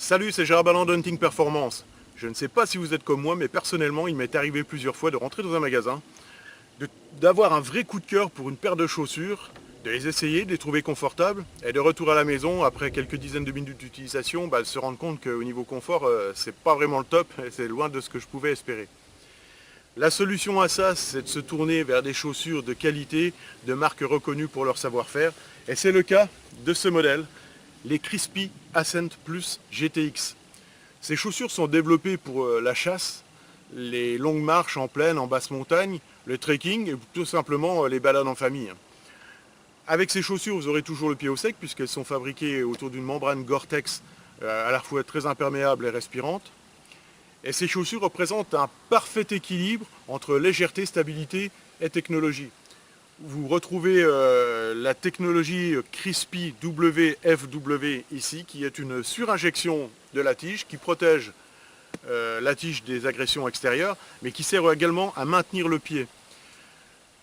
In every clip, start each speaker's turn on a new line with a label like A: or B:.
A: Salut, c'est Gérard Balland de Hunting Performance. Je ne sais pas si vous êtes comme moi, mais personnellement, il m'est arrivé plusieurs fois de rentrer dans un magasin, d'avoir un vrai coup de cœur pour une paire de chaussures, de les essayer, de les trouver confortables, et de retour à la maison, après quelques dizaines de minutes d'utilisation, de se rendre compte qu'au niveau confort, c'est pas vraiment le top, et c'est loin de ce que je pouvais espérer. La solution à ça, c'est de se tourner vers des chaussures de qualité, de marques reconnues pour leur savoir-faire, et c'est le cas de ce modèle, les Crispy Ascent Plus GTX. Ces chaussures sont développées pour la chasse, les longues marches en plaine, en basse montagne, le trekking et tout simplement les balades en famille. Avec ces chaussures, vous aurez toujours le pied au sec puisqu'elles sont fabriquées autour d'une membrane Gore-Tex à la fois très imperméable et respirante. Et ces chaussures représentent un parfait équilibre entre légèreté, stabilité et technologie. Vous retrouvez la technologie Crispy WFW ici, qui est une surinjection de la tige qui protège la tige des agressions extérieures, mais qui sert également à maintenir le pied.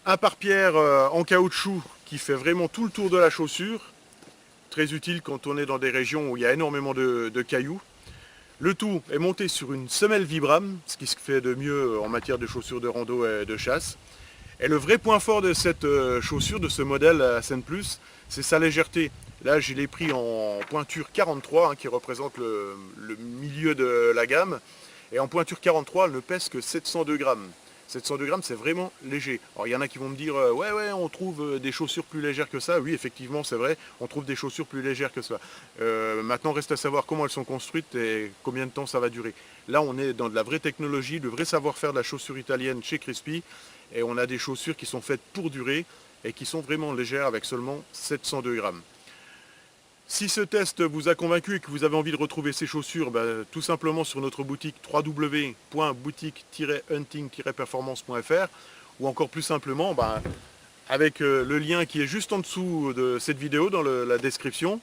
A: Un pare-pierre en caoutchouc qui fait vraiment tout le tour de la chaussure, très utile quand on est dans des régions où il y a énormément de cailloux. Le tout est monté sur une semelle Vibram, ce qui se fait de mieux en matière de chaussures de rando et de chasse. Et le vrai point fort de cette chaussure, de ce modèle Ascent Plus, c'est sa légèreté. Là, je l'ai pris en pointure 43, qui représente le milieu de la gamme. Et en pointure 43, elle ne pèse que 702 grammes. 702 grammes, c'est vraiment léger. Alors, il y en a qui vont me dire, ouais, on trouve des chaussures plus légères que ça. Oui, effectivement, c'est vrai, on trouve des chaussures plus légères que ça. Maintenant, reste à savoir comment elles sont construites et combien de temps ça va durer. Là, on est dans de la vraie technologie, le vrai savoir-faire de la chaussure italienne chez Crispy. Et on a des chaussures qui sont faites pour durer et qui sont vraiment légères avec seulement 702 grammes. Si ce test vous a convaincu et que vous avez envie de retrouver ces chaussures, tout simplement sur notre boutique www.boutique-hunting-performance.fr ou encore plus simplement avec le lien qui est juste en dessous de cette vidéo dans la description.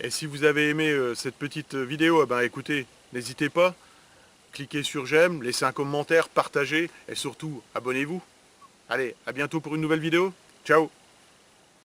A: Et si vous avez aimé cette petite vidéo, écoutez, n'hésitez pas, cliquez sur j'aime, laissez un commentaire, partagez et surtout abonnez-vous. Allez, à bientôt pour une nouvelle vidéo. Ciao!